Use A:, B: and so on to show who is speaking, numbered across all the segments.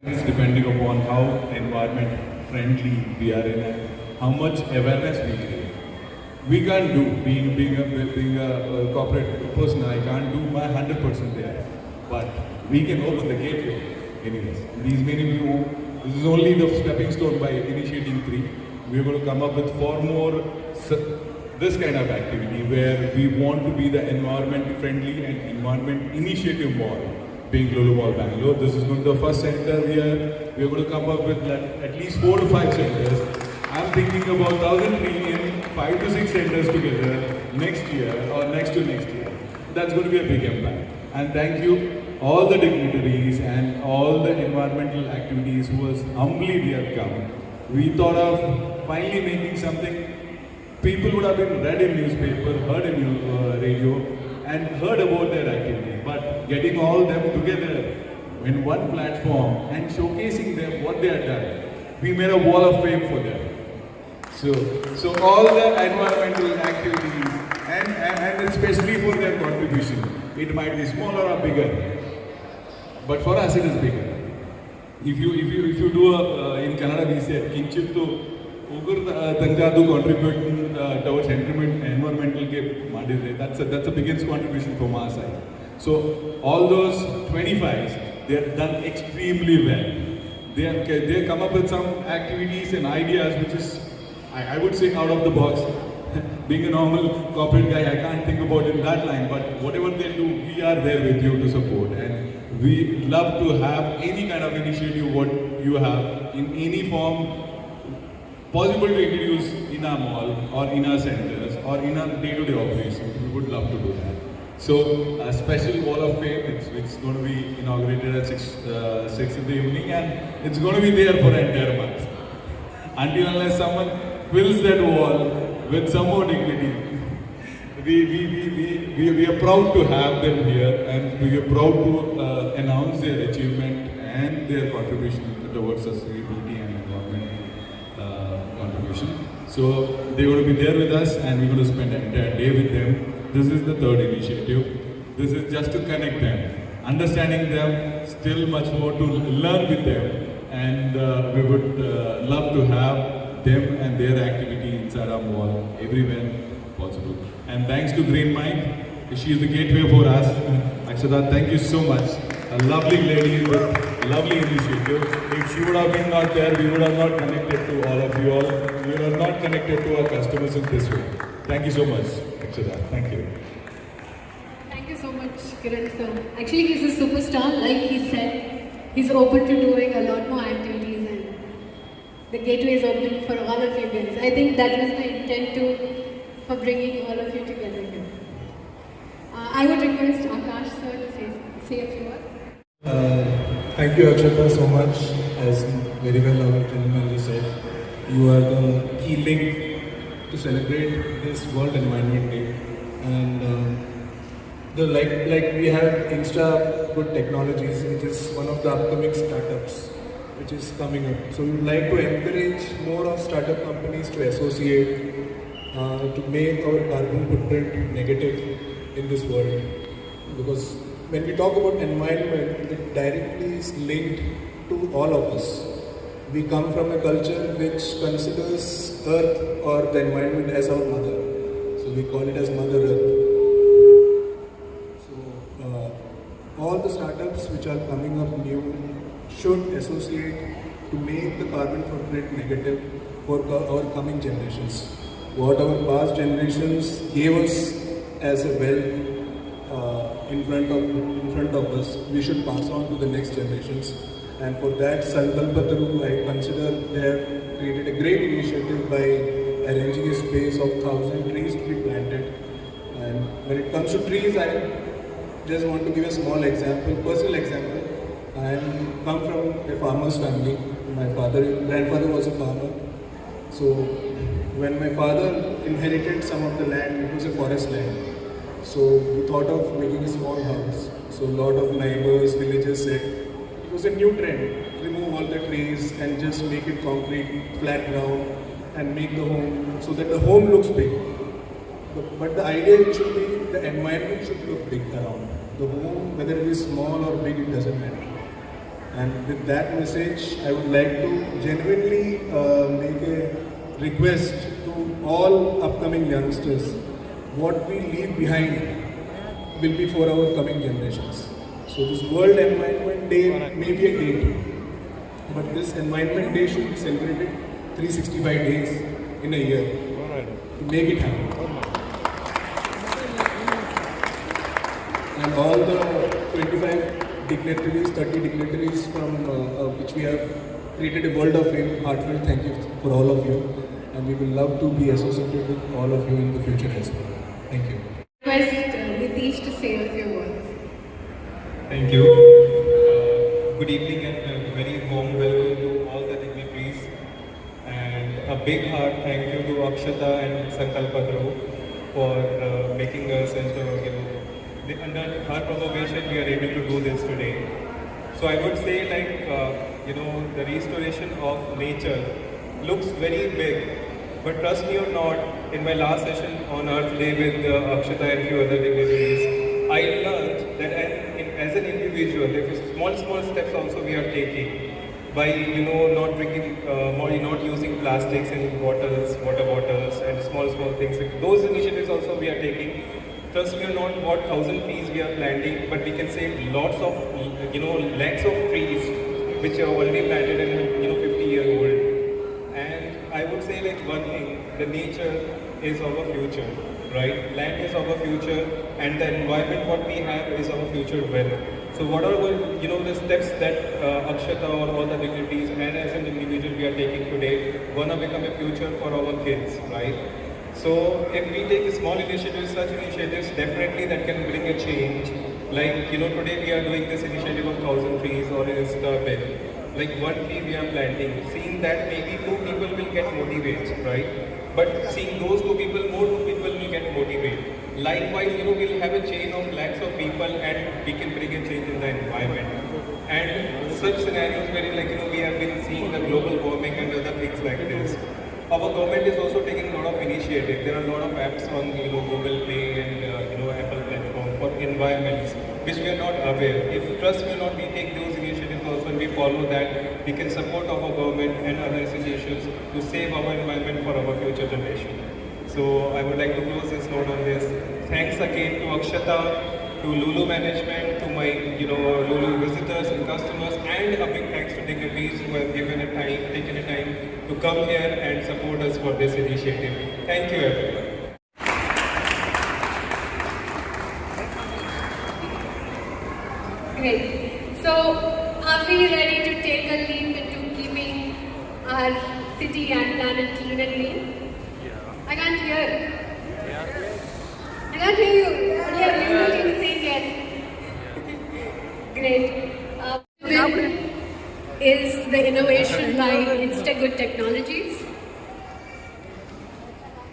A: It's depending upon how environment friendly we are in and how much awareness we create. We can't do, being a corporate person, I can't do my 100% there. But we can open the gateway anyways. These many new, this is only the stepping stone by initiating 3. We're going to come up with 4 more this kind of activity where we want to be the environment friendly and environment initiative mall, being Lulu Mall Bangalore. This is going to be the first center we are going to come up with at least 4 to 5 centers. I'm thinking about 1,000 trees in 5 to 6 centers together next year or next to next year. That's going to be a big impact. And thank you all the dignitaries and all the environmental activities who was humbly there come. We thought of finally making something people would have been read in newspaper, heard in radio, and heard about their activity. But getting all them together in one platform and showcasing them what they have done, we made a wall of fame for them. So all the environmental activities and especially for their contribution, it might be smaller or bigger, but for us it is bigger. If you do in Kannada we say kinchittu ugur tangadu contribute towards environmental ke that's the biggest contribution from our side. So all those 25s, they have done extremely well. They come up with some activities and ideas which is I would say out of the box. Being a normal corporate guy, I can't think about it in that line, but whatever they do, we are there with you to support. And we love to have any kind of initiative what you have in any form possible to introduce in our mall or in our centers or in our day-to-day operations. We would love to do that. So a special wall of fame, it's going to be inaugurated at 6 in the evening and it's going to be there for an entire month. Until unless someone fills that wall with some more dignity, we are proud to have them here and we are proud to announce their achievement and their contribution towards sustainability and environment contribution. So they're going to be there with us and we're going to spend the entire day with them. This is the third initiative. This is just to connect them, understanding them, still much more to learn with them, and we would love to have them and their activity inside our mall everywhere possible. And thanks to Green Mind, she is the gateway for us. Akshata, thank you so much. A lovely lady with a lovely initiative. If she would have been not there, we would have not connected to all of you all. We would have not connected to our customers in this way. Thank you so much, Akshata. Thank you.
B: Thank you so much, Kiran sir. Actually, he's a superstar. Like he said, he's open to doing a lot more activities. The gateway is open for all of you guys. I think that was the intent for bringing all of you together here. I would request Akash sir to say a few words.
C: Thank you Akshata so much. As very well our gentleman said, you are the key link to celebrate this World Environment Day. And like we have Insta Good Technologies, which is one of the upcoming startups which is coming up. So we would like to encourage more of startup companies to associate to make our carbon footprint negative in this world. Because when we talk about environment, it directly is linked to all of us. We come from a culture which considers earth or the environment as our mother. So we call it as Mother Earth. So all the startups which are coming up new should associate to make the carbon footprint negative for our coming generations. What our past generations gave us as a wealth in front of us, we should pass on to the next generations. And for that, Sankalpa Taru, I consider they have created a great initiative by arranging a space of 1,000 trees to be planted. And when it comes to trees, I just want to give a small example, personal example. I come from a farmer's family. My grandfather was a farmer. So when my father inherited some of the land, it was a forest land. So we thought of making a small house. So a lot of neighbors, villagers said, it was a new trend. Remove all the trees and just make it concrete, flat ground and make the home so that the home looks big. But the idea should be the environment should look big around. The home, whether it is small or big, it doesn't matter. And with that message, I would like to genuinely make a request to all upcoming youngsters. What we leave behind will be for our coming generations. So this World Environment Day may be a date, but this Environment Day should be celebrated 365 days in a year to make it happen. And all the 25 dignitaries, 30 dignitaries from which we have created a world of fame, heartfelt thank you for all of you. And we will love to be associated with all of you in the future as well. Thank you.
B: Request Nitish to say a few words.
D: Thank you. Good evening and a very warm welcome to all the dignitaries. And a big heart thank you to Akshata and Sankalpa Group for making us and under her propagation we are able to do this today. So I would say the restoration of nature looks very big, but trust me or not, in my last session on Earth Day with Akshata and few other dignitaries, I learned that as an individual, there is small steps also we are taking by not drinking, not using plastics in bottles, water bottles, and small things. Those initiatives also we are taking. Trust me or not, what 1,000 trees we are planting, but we can save lots of, lakhs of trees which are already planted and 50-year-old. And I would say one thing: the nature is our future, right? Land is our future, and the environment what we have is our future wealth. So whatever the steps that Akshata or all the dignitaries and as an individual we are taking today gonna become a future for our kids, right? So if we take small initiatives, such initiatives, definitely that can bring a change. Like today we are doing this initiative of 1,000 trees or is the bill. Like one tree we are planting, seeing that maybe 2 people will get motivated, right? But seeing those 2 people, more 2 people will get motivated. Likewise, we'll have a chain of lakhs of people and we can bring a change in the environment. And such scenarios where we have been seeing the global warming and other things like this. Our government is also taking a lot of initiatives. There are a lot of apps on Google Play and Apple platform for environments which we are not aware. If trust me or not, we take those initiatives also and we follow that, we can support our government and other institutions to save our environment for our future generation. So I would like to close this note on this. Thanks again to Akshata, to Lulu management, to my Lulu visitors and customers, and a big thanks to dignitaries who have taken a time to come here and support us for this initiative. Thank you everyone.
B: Great. So, are we ready to take a leap into keeping our city and planet clean and green? I can't hear. I can't hear you. Yeah, you can say yes. Great. Is the innovation by Instagood Technologies.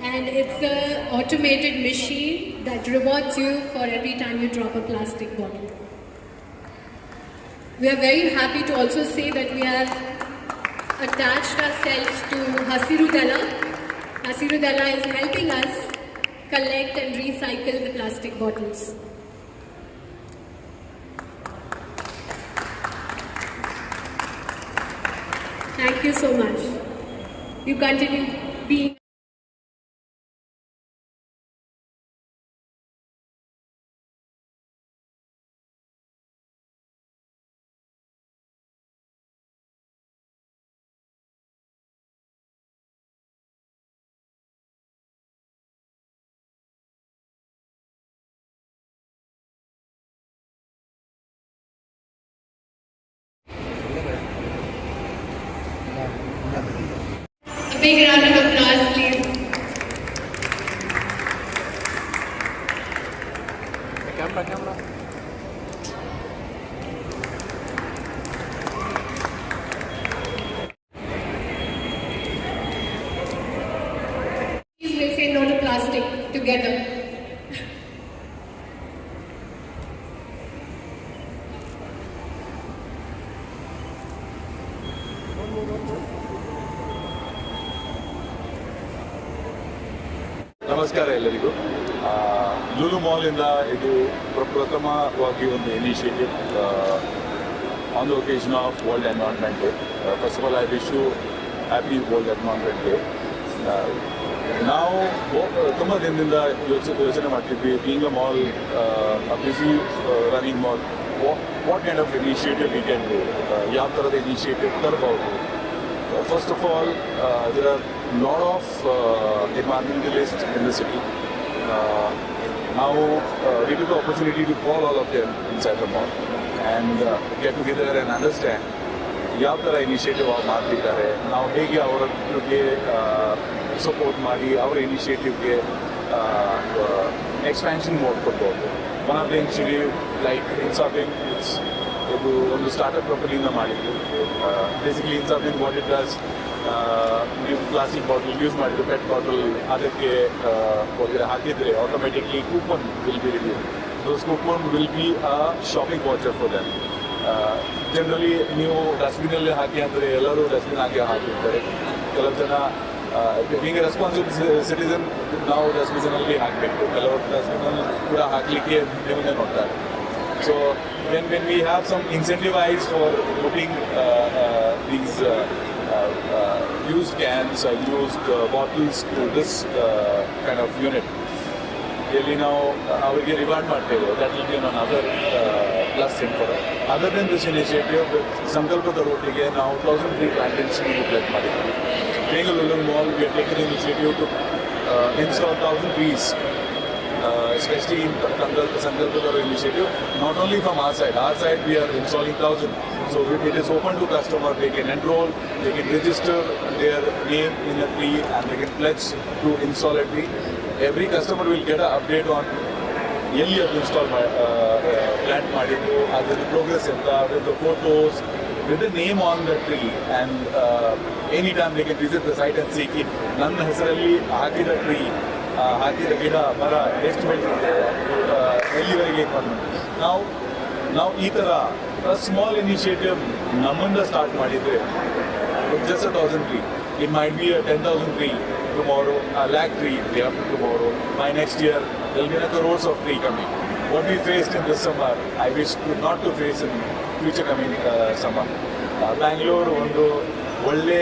B: And it's an automated machine that rewards you for every time you drop a plastic bottle. We are very happy to also say that we have attached ourselves to Hasiru Dala. Hasiru Dala is helping us collect and recycle the plastic bottles. Thank you so much. You continue being a big round of applause, please.
E: Camera.
B: Please will say no to plastic together.
F: ನಮಸ್ಕಾರ ಎಲ್ಲರಿಗೂ. ಲೂಲು ಮಾಲಿಂದ ಇದು ಪ್ರಥಮವಾಗಿ ಒಂದು initiative on the occasion of World Environment Day. First of all, I wish you happy World Environment Day. ನಾವು ತುಂಬ ದಿನದಿಂದ ಯೋಚನೆ ಮಾಡ್ತಿದ್ವಿ, being a mall, busy running mall, what kind of initiative we can do, ಯಾವ ಥರದ initiative ತರಬಹುದು. First of all, there are lot of environmentalists in the city. Now we took the opportunity to call all of them inside the mall and get together and understand ಯಾವ ಥರ initiative ಅವ್ರು ಮಾಡ್ತಿದ್ದಾರೆ, ನಾವು ಹೇಗೆ ಅವರಿಗೆ support ಮಾಡಿ ಅವರ ಇನಿಷಿಯೇಟಿವ್ಗೆ ಎಕ್ಸ್ಪ್ಯಾನ್ಷನ್ ಕೊಡ್ಬೋದು. One of the initiative like ಇನ್ಸಾಫಿಂಗ್, ಇದು ಒಂದು ಸ್ಟಾರ್ಟಪ್ ಕಂಪನಿಯಿಂದ ಮಾಡಿದ್ದು. ಬೇಸಿಕಲಿ ಇನ್ಸಾಫಿಂಗ್ ವಾಟ್ ಇಟ್ ಡಸ್, ನೀವು ಪ್ಲಾಸ್ಟಿಕ್ ಬಾಟಲ್ ಯೂಸ್ ಮಾಡಿದ್ದು, ಪೆಟ್ ಬಾಟಲ್ ಅದಕ್ಕೆ ಹೊರಗಡೆ ಹಾಕಿದರೆ automatically coupon will be review. Those coupon will be a shopping voucher for them. Generally ನೀವು ಡಸ್ಟ್ಬಿನಲ್ಲಿ ಹಾಕಿ ಅಂದರೆ ಎಲ್ಲರೂ ಡಸ್ಟ್ಬಿನ್ ಹಾಕಿರ್ತಾರೆ. ಕೆಲವು ಜನ ಬೀಂಗ್ ಎ ರೆಸ್ಪಾನ್ಸಿಬಲ್ ಸಿಟಿಸನ್ ನಾವು ಡಸ್ಟ್ಬಿನಲ್ಲಿ ಹಾಕಬೇಕು, ಕೆಲವರು ಡಸ್ಟ್ಬಿನಲ್ಲಿ ಕೂಡ ಹಾಕಲಿಕ್ಕೆ ಮುಂದೆ ನೋಡ್ತಾರೆ. So when we have some incentivize for putting these used cans or used bottles to this kind of unit, really now ಅವರಿಗೆ ರಿವಾರ್ಡ್ ಮಾಡ್ತೇವೆ. That will be another plus thing for us. Other than this initiative, ಸಂಕಲ್ಪದ ಒಟ್ಟಿಗೆ ನಾವು 1000 tree plantation plan ಮಾಡಿದ್ವಿ. Being a Lulun Mall, we have taken the initiative to install 1000 trees, especially in Sankalpadaru initiative. Not only from our side we are installing 1000. So it is open to customer. They can enroll, they can register their name in a tree and they can pledge to install a tree. Every customer will get an update on ಎಲ್ಲಿ ಅದು install plant ಮಾಡಿದ್ದು, ಅದರ progress ಎಂತ, with the photos, with the name on the tree, and any time they can visit the site and seek it. ನನ್ನ ಹೆಸರಲ್ಲಿ ಹಾಕಿದ tree, ಹಾಕಿದ ಗಿಡ ಮರ ಎಷ್ಟು ಬೆಳೆದಿದೆ, ಎಲ್ಲಿವರೆಗೆ ಬಂದು ನಾವು ಈ ಥರ ಸ್ಮಾಲ್ ಇನಿಷಿಯೇಟಿವ್ ನಮ್ಮಿಂದ ಸ್ಟಾರ್ಟ್ ಮಾಡಿದರೆ just 1000 tree. It might be a 10,000 tree tomorrow, a lakh tree day after tomorrow. By next year, there will be crores of tree coming. What we faced in this summer, I wish not to face in future coming summer. Bangalore ಒಂದು ಒಳ್ಳೆ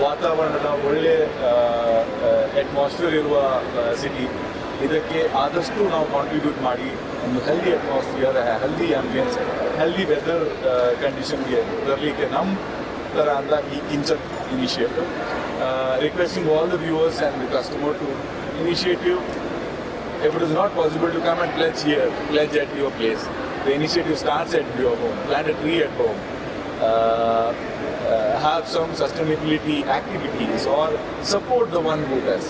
F: ವಾತಾವರಣದ ಒಳ್ಳೆ atmosphere ಇರುವ city. ಇದಕ್ಕೆ ಆದಷ್ಟು ನಾವು contribute ಮಾಡಿ ಒಂದು healthy atmosphere, healthy ambience, healthy weather ಕಂಡೀಷನ್ಗೆ ಬರಲಿಕ್ಕೆ ನಮ್ಮ ಥರ ಅಂತ ಈ ಕಿಂಚನ್ initiative. Requesting all the viewers and the customer to initiative. If it is not possible to come and pledge here, pledge at your place. The initiative starts at your home. Plant a tree at home. Have some sustainability activities or support the one who does.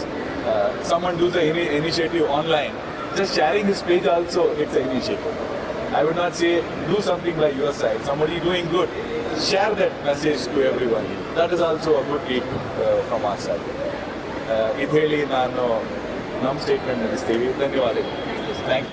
F: Someone does the initiative online. Just sharing his page also, it's an initiative. I would not say do something by your side. Somebody doing good, share that message to everyone. That is also a good deed from our side. ಇದು ಹೇಳಿ ನಾನು ನಮ್ಮ statement ಮುಗಿಸ್ತೀವಿ. ಧನ್ಯವಾದಗಳು. Thank you.